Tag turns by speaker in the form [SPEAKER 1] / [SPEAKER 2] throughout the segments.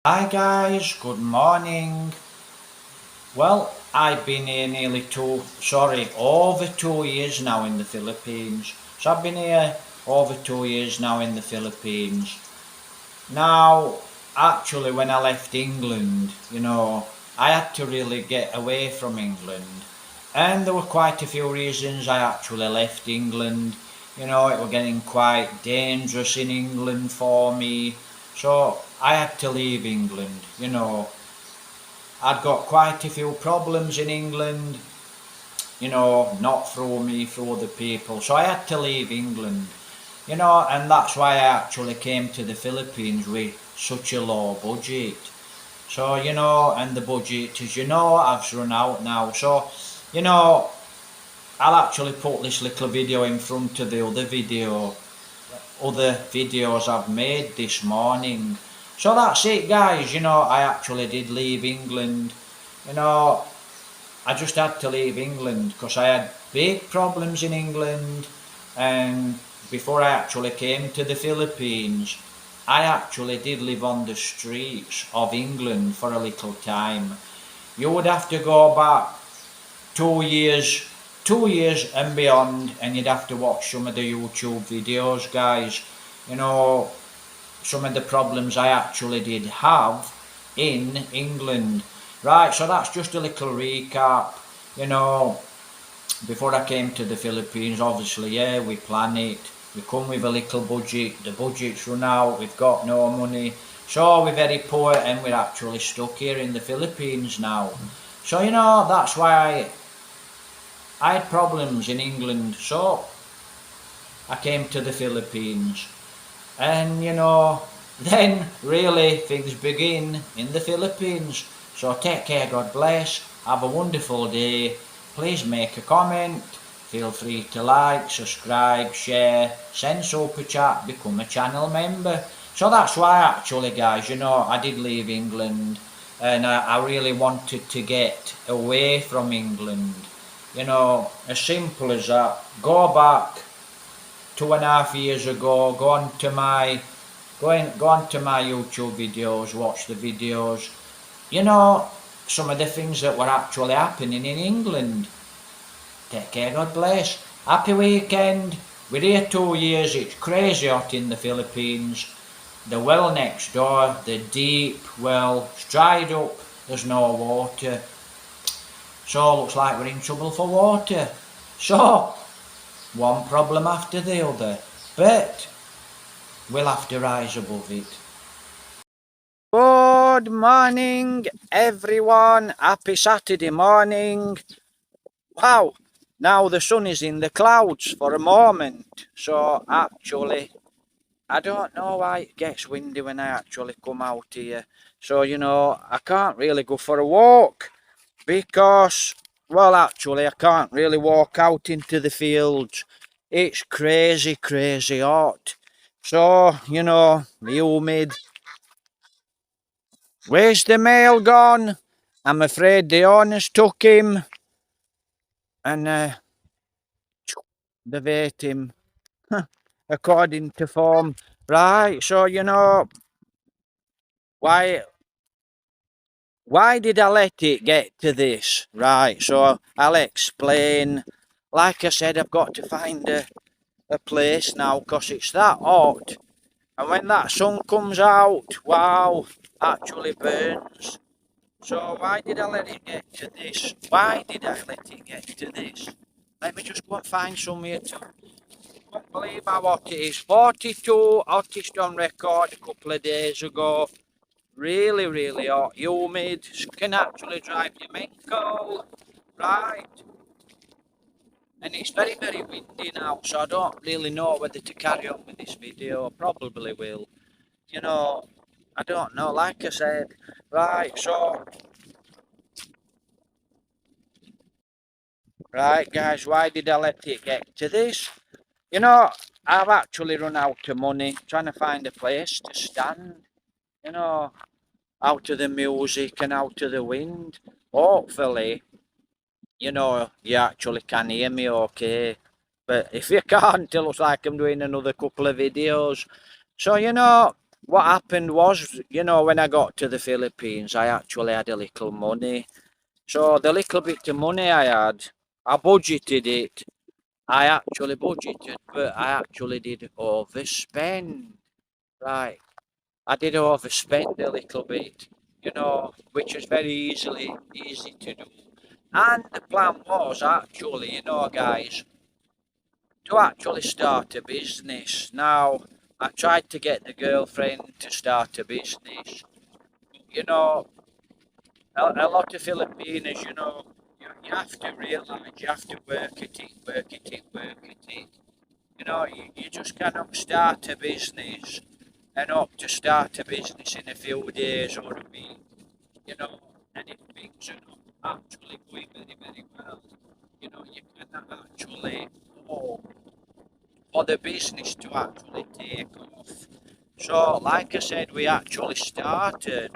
[SPEAKER 1] Hi guys, good morning. Well, I've been here over 2 years now in the Philippines. So I've been here over 2 years now in the Philippines. Now, actually, when I left England, I had to really get away from England. And there were quite a few reasons I actually left England. It was getting quite dangerous in England for me. So I had to leave England. I'd got quite a few problems in England, not through me, through other people. So I had to leave England, and that's why I actually came to the Philippines with such a low budget. So, and the budget, as you know, I've run out now. So, you know, I'll actually put this little video in front of the other videos I've made this morning. So that's it guys, I actually did leave England. You know, I just had to leave England because I had big problems in England, and before I actually came to the Philippines, I actually did live on the streets of England for a little time. You would have to go back 2 years, 2 years and beyond, and you'd have to watch some of the YouTube videos, guys. You know, some of the problems I actually did have in England. Right, so that's just a little recap. Before I came to the Philippines, obviously, yeah, we plan it. We come with a little budget. The budget's run out. We've got no money. So we're very poor and we're actually stuck here in the Philippines now. So, that's why I had problems in England. So I came to the Philippines. And then really things begin in the Philippines. So take care, God bless, have a wonderful day. Please make a comment, feel free to like, subscribe, share, send super chat, become a channel member. So that's why actually guys, I did leave England, and I really wanted to get away from England. As simple as that. Go back 2.5 years ago, go on to my YouTube videos, watch the videos. Some of the things that were actually happening in England. Take care, God bless. Happy weekend. We're here 2 years, it's crazy hot in the Philippines. The well next door, the deep well, it's dried up, there's no water. So looks like we're in trouble for water. So, one problem after the other. But we'll have to rise above it. Good morning, everyone. Happy Saturday morning. Wow, now the sun is in the clouds for a moment. So actually, I don't know why it gets windy when I actually come out here. So, I can't really go for a walk because, well, actually, I can't really walk out into the fields. It's crazy, crazy hot. So, humid. Where's the mail gone? I'm afraid the owners took him and they've ate him according to form. Right, so why did I let it get to this? Right, so I'll explain. Like I said, I've got to find a place now because it's that hot. And when that sun comes out, wow, actually burns. So why did I let it get to this? Why did I let it get to this? Let me just go and find somewhere to... Can't believe how hot it is. 42, hottest on record a couple of days ago. Really, really hot, humid. Can actually drive you mental. Right. And it's very, very windy now, so I don't really know whether to carry on with this video. Probably will. I don't know, like I said. Right, so... Right, guys, why did I let it get to this? I've actually run out of money trying to find a place to stand, out of the music and out of the wind. Hopefully, you actually can hear me okay. But if you can't, it looks like I'm doing another couple of videos. So, what happened was, when I got to the Philippines, I actually had a little money. So the little bit of money I had, I budgeted it. I actually budgeted, but I actually did overspend. Right. I did overspend a little bit, which is very easy to do. And the plan was actually, guys, to actually start a business. Now, I tried to get the girlfriend to start a business. You know, a lot of Filipinos, you have to realize, you have to work at it, work at it, work at it. You just cannot start a business and hope to start a business in a few days or a week, and if things are not actually going very, very well, you cannot actually hope for the business to actually take off. So, like I said, we actually started,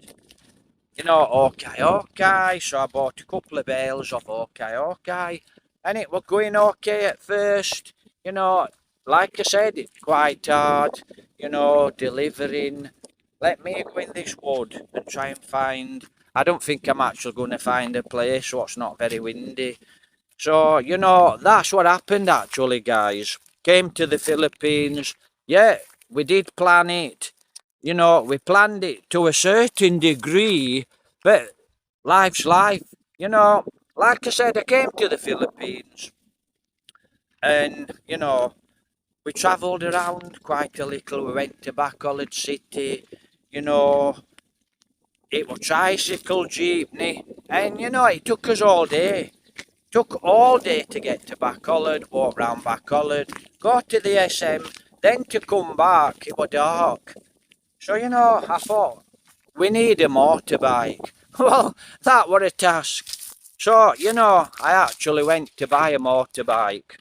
[SPEAKER 1] okay. So I bought a couple of bales of okay. And it was going okay at first. You know, like I said, it's quite hard, delivering. Let me go in this wood and try and find. I don't think I'm actually going to find a place what's not very windy. So, that's what happened actually, guys. Came to the Philippines. Yeah, we did plan it. We planned it to a certain degree, but life's life. Like I said, I came to the Philippines and, we travelled around quite a little. We went to Bacolod City, you know, it was tricycle, jeepney, and, it took us all day. Took all day to get to Bacolod, walk round Bacolod, go to the SM, then to come back, it was dark. So, I thought, we need a motorbike. Well, that were a task. So, I actually went to buy a motorbike.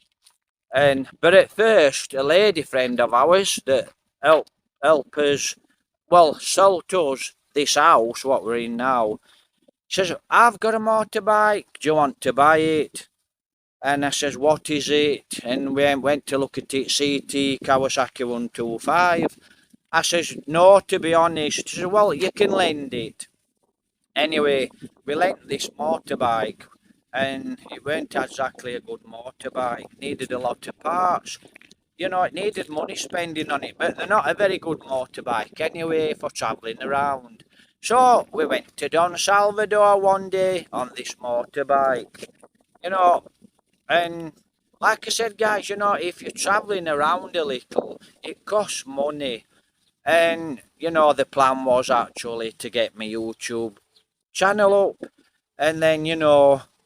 [SPEAKER 1] But at first, a lady friend of ours that help us, well, sold us this house, what we're in now, says, I've got a motorbike, do you want to buy it? And I says, what is it? And we went to look at it, CT Kawasaki 125. I says, no, to be honest. She says, well, you can lend it. Anyway, we lent this motorbike, and it weren't exactly a good motorbike. Needed a lot of parts. It needed money spending on it, but they're not a very good motorbike anyway for travelling around. So we went to Don Salvador one day on this motorbike. You know, and like I said, guys, if you're travelling around a little, it costs money. And, the plan was actually to get my YouTube channel up and then,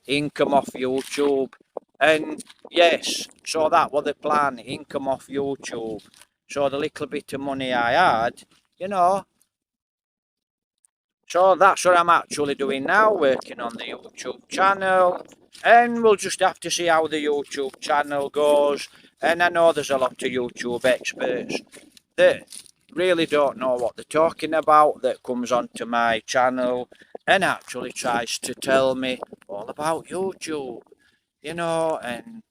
[SPEAKER 1] income off YouTube. And yes, so that was the plan, income off YouTube. So the little bit of money I had, you know, so that's what I'm actually doing now, working on the YouTube channel. And we'll just have to see how the YouTube channel goes. And I know there's a lot of YouTube experts that really don't know what they're talking about that comes onto my channel and actually tries to tell me all about YouTube, and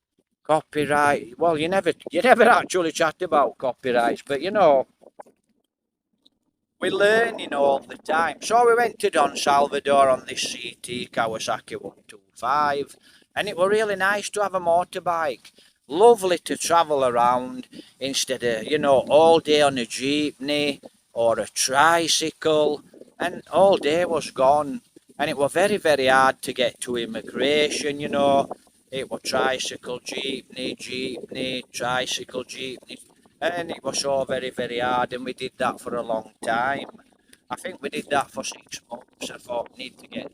[SPEAKER 1] copyright. Well, you never actually chat about copyrights, but we're learning all the time. So we went to Don Salvador on this CT Kawasaki 125, and it was really nice to have a motorbike. Lovely to travel around instead of, all day on a jeepney or a tricycle, and all day was gone. And it was very, very hard to get to immigration, It was tricycle, jeepney, tricycle, jeepney, and it was so very, very hard, and we did that for a long time. I think we did that for 6 months. I thought we need to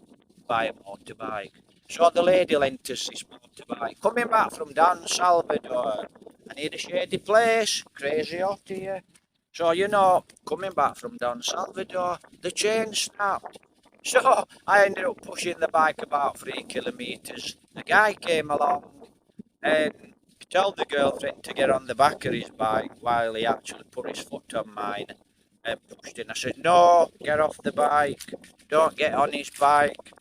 [SPEAKER 1] buy a motorbike. So the lady lent us this motorbike. Coming back from Don Salvador, I need a shady place, crazy hot here. So, coming back from Don Salvador, the chain snapped. So I ended up pushing the bike about 3 kilometres. The guy came along and told the girlfriend to get on the back of his bike while he actually put his foot on mine and pushed in. I said, no, get off the bike. Don't get on his bike.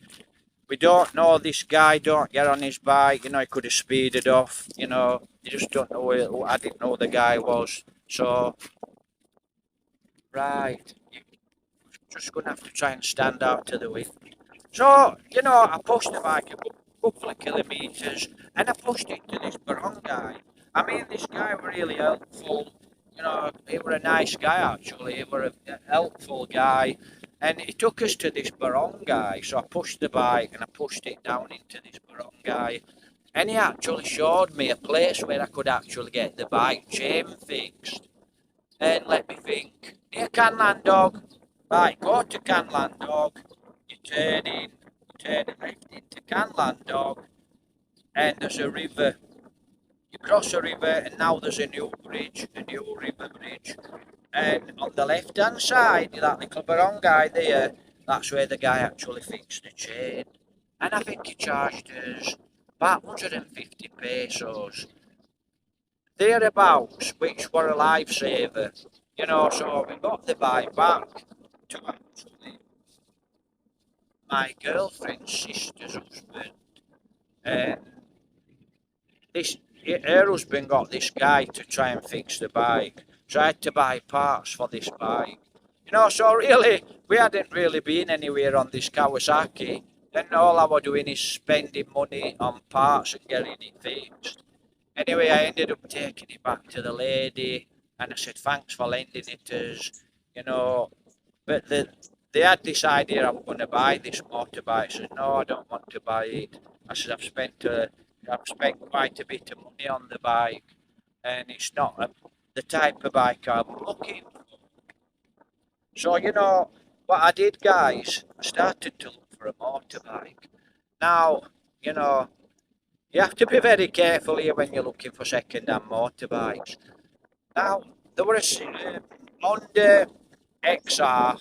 [SPEAKER 1] We don't know this guy, don't get on his bike. He could have speeded off, You just don't know who I didn't know who the guy was. So Right. You're just going to have to try and stand out to the wind. So, I pushed the bike a couple of kilometres and I pushed it to this barong guy. I mean, this guy was really helpful. He was a nice guy actually. He was a helpful guy. And he took us to this barong guy. So I pushed the bike and I pushed it down into this barong guy. And he actually showed me a place where I could actually get the bike chain fixed. And let me think. Near Canland Dog. Right, go to Canland Dog. You turn it left into Canland Dog, and there's a river. You cross a river, and now there's a new bridge, a new river bridge. And on the left hand side, that little barangay there, that's where the guy actually fixed the chain. And I think he charged us about 150 pesos thereabouts, which were a lifesaver. So we got the bike back to actually my girlfriend's sister's husband. And this her husband got this guy to try and fix the bike, tried to buy parts for this bike. So really, we hadn't really been anywhere on this Kawasaki, and all I was doing is spending money on parts and getting it fixed. Anyway, I ended up taking it back to the lady, and I said, thanks for lending it to us, you know. But they had this idea I'm going to buy this motorbike. I said, no, I don't want to buy it. I said, I've spent quite a bit of money on the bike, and it's not the type of bike I'm looking for. So, what I did, guys, I started to look for a motorbike. Now, you know, you have to be very careful here when you're looking for second-hand motorbikes. Now, there was a Honda XR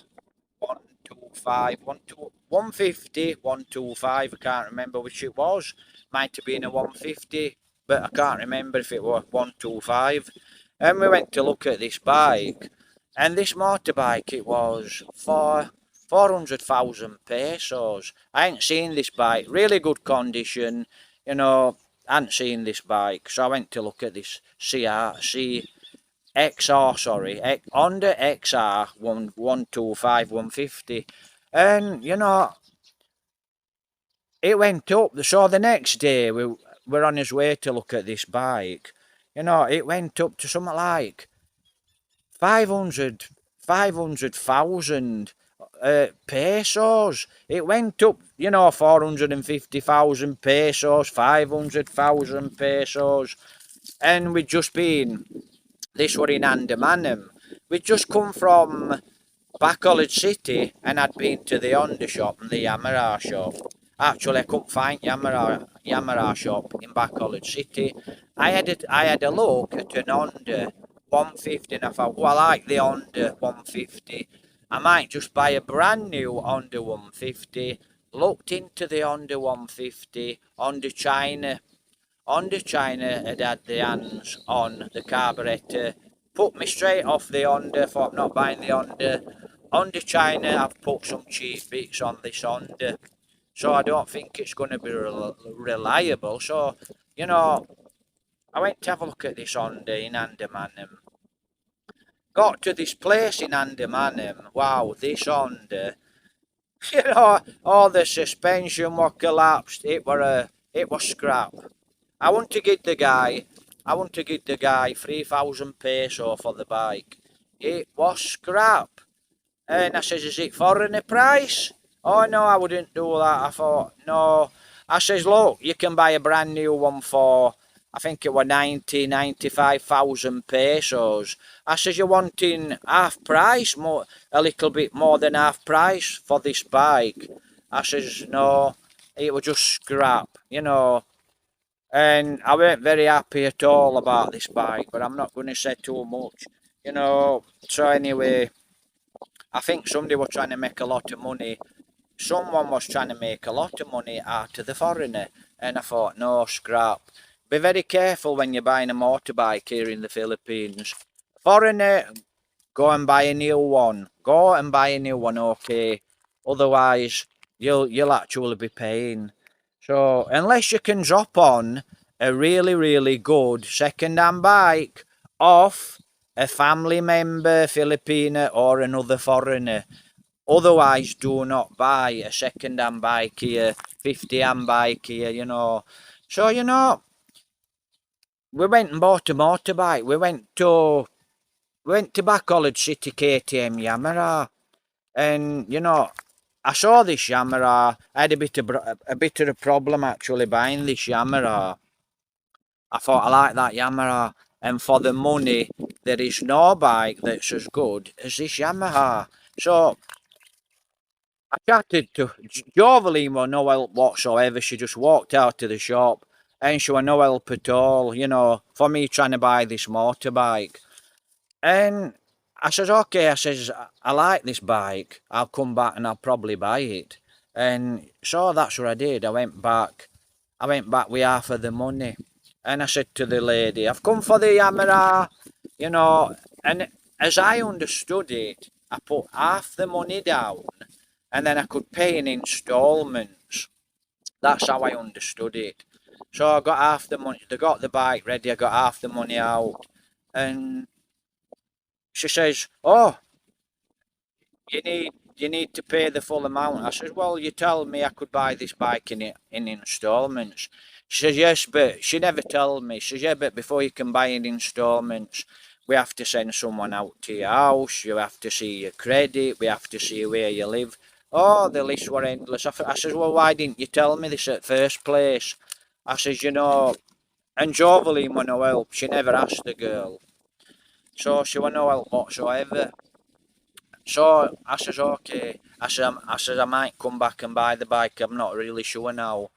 [SPEAKER 1] 125, 150, 125. I can't remember which it was. Might have been a 150, but I can't remember if it was 125. And we went to look at this bike, and this motorbike, it was for 400,000 pesos. I ain't seen this bike. Really good condition, I hadn't seen this bike. So I went to look at this XR, sorry, Honda XR 125, 150. And, it went up. So the next day, we were on his way to look at this bike. It went up to something like 500,000 pesos. It went up, 450,000 pesos, 500,000 pesos. And we'd just been, this were in Andamanum. We'd just come from Bacolod City and I'd been to the Honda shop and the Yamaha shop. Actually, I couldn't find Yamaha shop in Bacolod City. I had a look at an Honda 150 and I thought, well, I like the Honda 150. I might just buy a brand new Honda 150. Looked into the Honda 150, Honda China. Honda China had the hands on the carburettor. Put me straight off the Honda, thought not buying the Honda. Honda China, I've put some cheap bits on this Honda. So I don't think it's going to be reliable. So, I went to have a look at this Honda in Andamanum. Got to this place in Andamanum. Wow, this Honda. All the suspension was collapsed. It was scrap. I want to give the guy 3,000 peso for the bike. It was scrap. And I says, is it foreigner price? Oh no, I wouldn't do that. I thought, no. I says, look, you can buy a brand new one for, I think it was 95,000 pesos. I says, you're wanting half price, a little bit more than half price for this bike. I says, no, it was just scrap, And I weren't very happy at all about this bike, but I'm not going to say too much, So anyway, I think somebody was trying to make a lot of money. Someone was trying to make a lot of money out of the foreigner, and I thought, no, scrap. Be very careful when you're buying a motorbike here in the Philippines. Foreigner, go and buy a new one. Go and buy a new one, okay? Otherwise, you'll actually be paying. So, unless you can drop on a really, really good second-hand bike off a family member, Filipino, or another foreigner. Otherwise, do not buy a second-hand bike here, 50-hand bike here, So, we went and bought a motorbike. We went to Back College City KTM Yamaha, and I saw this Yamaha. I had a bit of a problem actually buying this Yamaha. I thought I like that Yamaha, and for the money, there is no bike that's as good as this Yamaha. So I chatted to Joveline were no help whatsoever. She just walked out of the shop, and she were no help at all. For me trying to buy this motorbike. And I says, okay, I says, I like this bike. I'll come back and I'll probably buy it. And so that's what I did. I went back. With half of the money. And I said to the lady, I've come for the Yamaha, and as I understood it, I put half the money down and then I could pay in installments. That's how I understood it. So I got half the money, they got the bike ready, I got half the money out, and she says, "Oh, you need to pay the full amount." I says, "Well, you told me I could buy this bike in installments." She says, "Yes, but," she never told me. She says, "Yeah, but before you can buy in installments, we have to send someone out to your house. You have to see your credit. We have to see where you live." Oh, the lists were endless. I says, "Well, why didn't you tell me this at first place?" I says, and Joveline were no help. She never asked the girl. So she were no help whatsoever. So I says, okay. I says, I might come back and buy the bike. I'm not really sure now.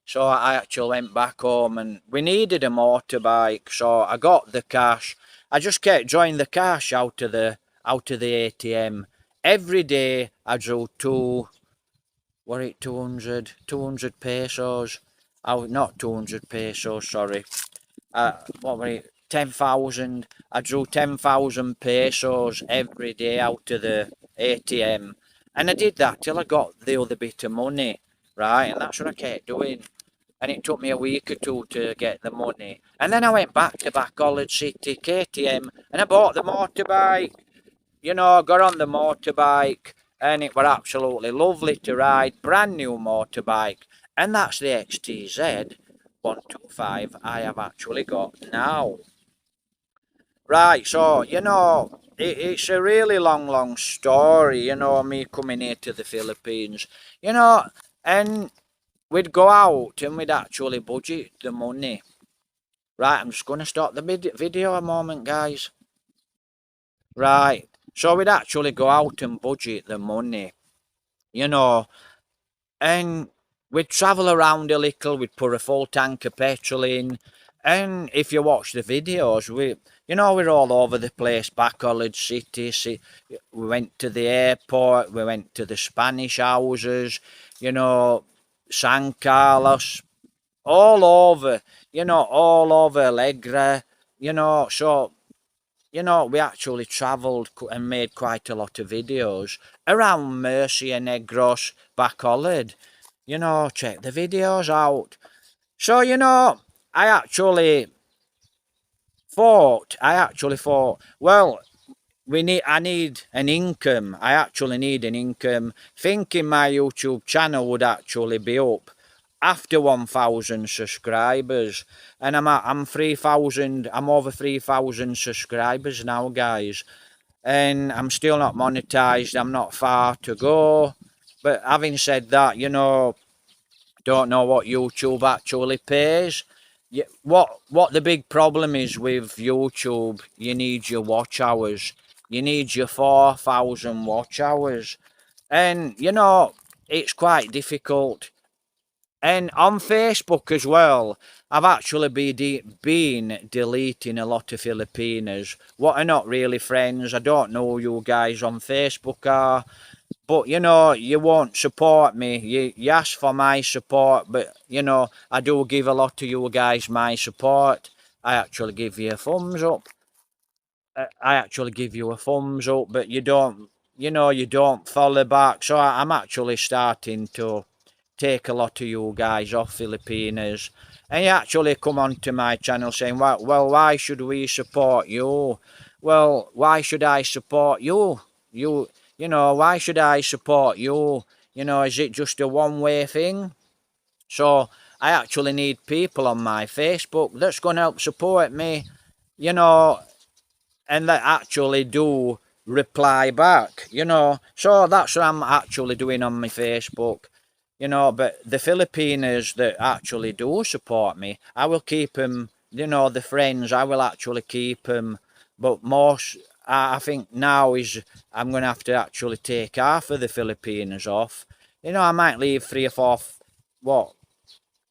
[SPEAKER 1] So I actually went back home, and we needed a motorbike. So I got the cash. I just kept drawing the cash out of the ATM. Every day I drew what it 200 pesos. Oh, not 200 pesos, sorry. What were it? 10,000. I drew 10,000 pesos every day out of the ATM. And I did that till I got the other bit of money, right? And that's what I kept doing. And it took me a week or two to get the money. And then I went back to Back College City, KTM, and I bought the motorbike. Got on the motorbike, and it were absolutely lovely to ride. Brand new motorbike. And that's the XTZ 125 I have actually got now. Right, so, it's a really long story, me coming here to the Philippines, and we'd go out and we'd actually budget the money. Right, I'm just going to stop the video a moment, guys. Right, so we'd actually go out and budget the money, you know, and we'd travel around a little, we'd put a full tank of petrol in, and if you watch the videos, we're all over the place. Back College City, we went to the airport, we went to the Spanish houses, San Carlos, all over, all over Allegra, so we actually travelled and made quite a lot of videos around Murcia, Negros, Bacolod. Check the videos out. So, I actually thought, well, I need an income. I actually need an income. Thinking my YouTube channel would actually be up after 1,000 subscribers, and I'm 3,000. I'm over 3,000 subscribers now, guys, and I'm still not monetized. I'm not far to go. But having said that, don't know what YouTube actually pays. What the big problem is with YouTube, you need your watch hours. You need your 4,000 watch hours. And, it's quite difficult. And on Facebook as well, I've actually been deleting a lot of Filipinos. What are not really friends. I don't know who you guys on Facebook are. But, you won't support me. You ask for my support, but, I do give a lot of you guys my support. I actually give you a thumbs up. I actually give you a thumbs up, but you don't follow back. So I'm actually starting to take a lot of you guys off Filipinos. And you actually come onto my channel saying, well, why should we support you? Well, why should I support you? You, why should I support you? Is it just a one-way thing? So I actually need people on my Facebook that's going to help support me, you know, and that actually do reply back, So that's what I'm actually doing on my Facebook, But the Filipinos that actually do support me, I will keep them, the friends, I will actually keep them. But most, I think now is I'm going to have to actually take half of the Filipinos off. I might leave three or four, what,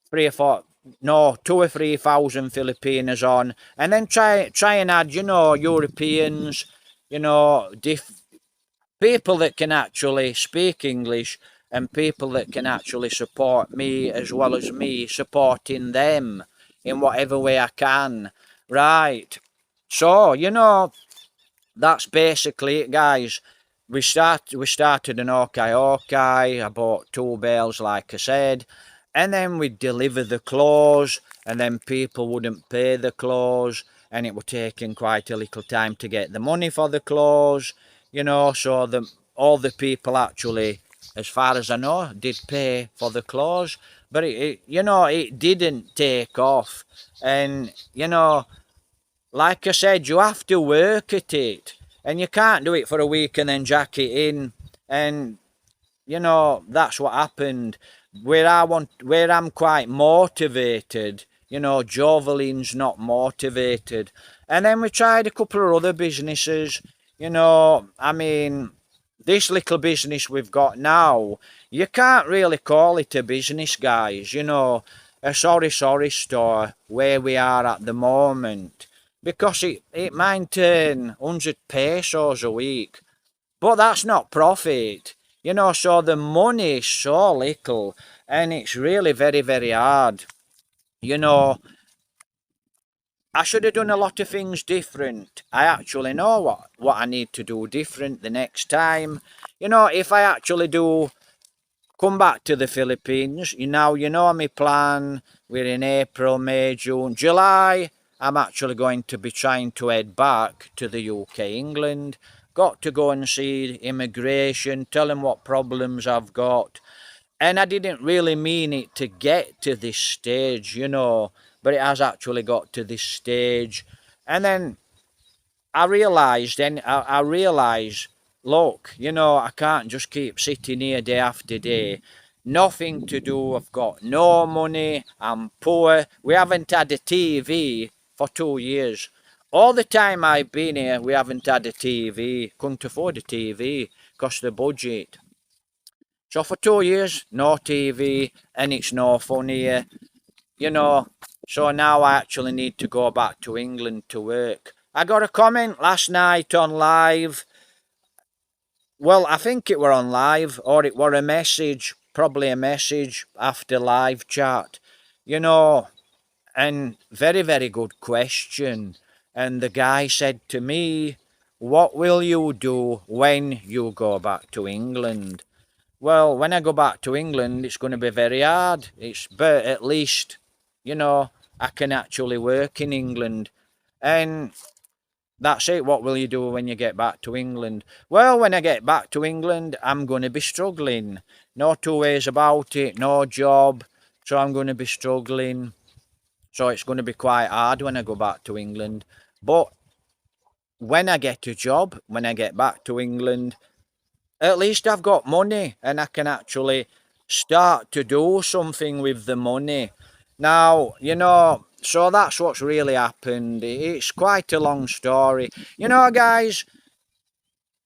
[SPEAKER 1] three or four, no, 2 or 3 thousand Filipinos on, and then try and add, Europeans, people that can actually speak English and people that can actually support me as well as me supporting them in whatever way I can. Right. So, that's basically it, guys. We started an okay. I bought 2 bales, like I said, and then we'd deliver the clothes, and then people wouldn't pay the clothes, and it was taking quite a little time to get the money for the clothes, So all the people actually, as far as I know, did pay for the clothes, but it didn't take off, and like I said, you have to work at it, and you can't do it for a week and then jack it in. And that's what happened. Where I'm quite motivated, Jovelin's not motivated. And then we tried a couple of other businesses. I mean, this little business we've got now, you can't really call it a business, guys. A sorry store where we are at the moment, because it might turn 100 pesos a week, but that's not profit. So the money is so little, and it's really very, very hard. You know, I should have done a lot of things different. I actually know what I need to do different the next time. If I actually do come back to the Philippines, my plan. We're in April, May, June, July. I'm actually going to be trying to head back to the UK, England. Got to go and see immigration, tell them what problems I've got. And I didn't really mean it to get to this stage, but it has actually got to this stage. And then I realised, look, I can't just keep sitting here day after day. Nothing to do. I've got no money. I'm poor. We haven't had a TV for 2 years. All the time I've been here, we haven't had a TV. Couldn't afford a TV because the budget. So for 2 years, no TV, and it's no fun here, you know. So now I actually need to go back to England to work. I got a comment last night on live. Well, I think it were on live, or it were a message, probably a message after live chat, you know, and very, very good question. And the guy said to me, what will you do when you go back to England? Well, when I go back to England, it's going to be very hard. But at least, I can actually work in England. And that's it. What will you do when you get back to England? Well, when I get back to England, I'm going to be struggling. No two ways about it. No job. So I'm going to be struggling. So it's going to be quite hard when I go back to England. But when I get a job, when I get back to England, at least I've got money and I can actually start to do something with the money. Now, so that's what's really happened. It's quite a long story. Guys,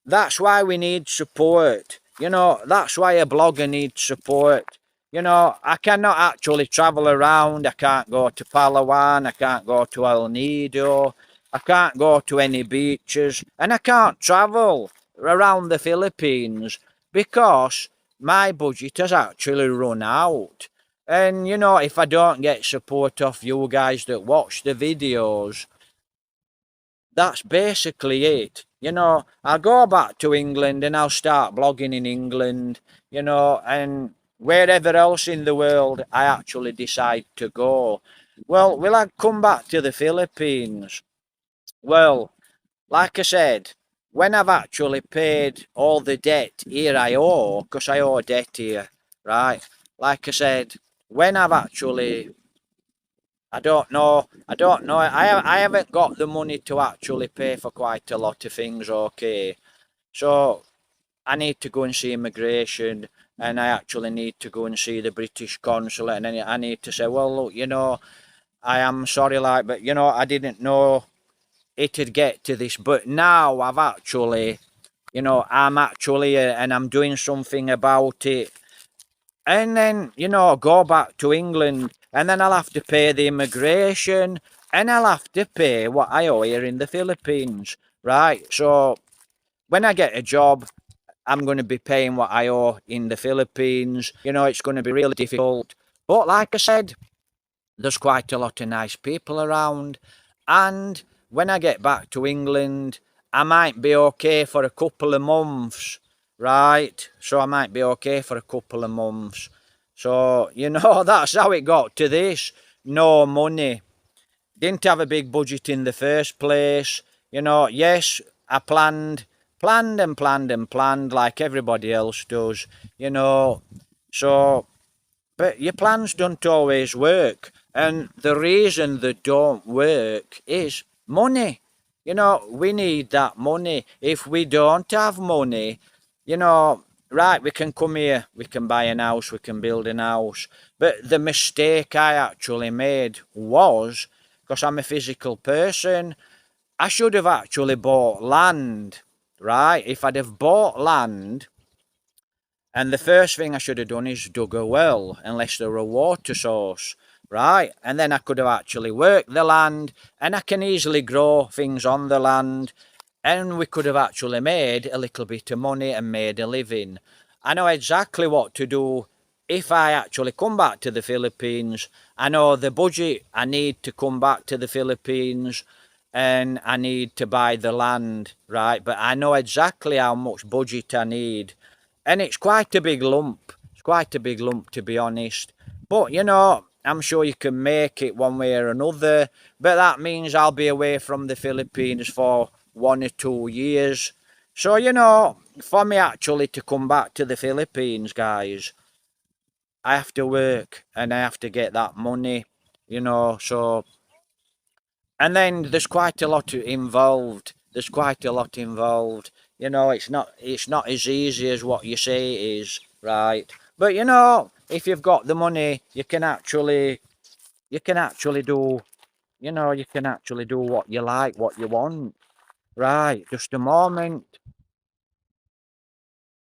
[SPEAKER 1] that's why we need support. That's why a blogger needs support. I cannot actually travel around. I can't go to Palawan. I can't go to El Nido. I can't go to any beaches. And I can't travel around the Philippines because my budget has actually run out. And, if I don't get support off you guys that watch the videos, that's basically it. I'll go back to England and I'll start blogging in England, and wherever else in the world I actually decide to go. Well, will I come back to the Philippines? Well, like I said, when I've actually paid all the debt here I owe, because I owe debt here, right? Like I said, when I've actually, I don't know, I haven't got the money to actually pay for quite a lot of things, okay? So I need to go and see immigration, and I actually need to go and see the British consulate, and then I need to say, well, look, I am sorry, like, but I didn't know it'd get to this, but now I've actually, I'm actually, and I'm doing something about it, and then, go back to England, and then I'll have to pay the immigration, and I'll have to pay what I owe here in the Philippines, right? So when I get a job, I'm going to be paying what I owe in the Philippines. It's going to be really difficult. But like I said, there's quite a lot of nice people around. And when I get back to England, I might be okay for a couple of months, right? So I might be okay for a couple of months. So, that's how it got to this. No money. Didn't have a big budget in the first place. Yes, I planned like everybody else does, So, but your plans don't always work. And the reason they don't work is money. We need that money. If we don't have money, right, we can come here, we can buy an house, we can build an house. But the mistake I actually made was, because I'm a physical person, I should have actually bought land, right? If I'd have bought land, and the first thing I should have done is dug a well, unless there were a water source, right? And then I could have actually worked the land, and I can easily grow things on the land, and we could have actually made a little bit of money and made a living. I know exactly what to do if I actually come back to the Philippines. I know the budget I need to come back to the Philippines, and I need to buy the land, right? But I know exactly how much budget I need, and it's quite a big lump. It's quite a big lump, to be honest. But I'm sure you can make it one way or another. But that means I'll be away from the Philippines for 1 or 2 years. So for me actually to come back to the Philippines, guys, I have to work and I have to get that money. So, and then there's quite a lot involved. There's quite a lot involved. It's not as easy as what you say it is, right? But if you've got the money, you can actually do, you can actually do what you like, what you want. Right, just a moment.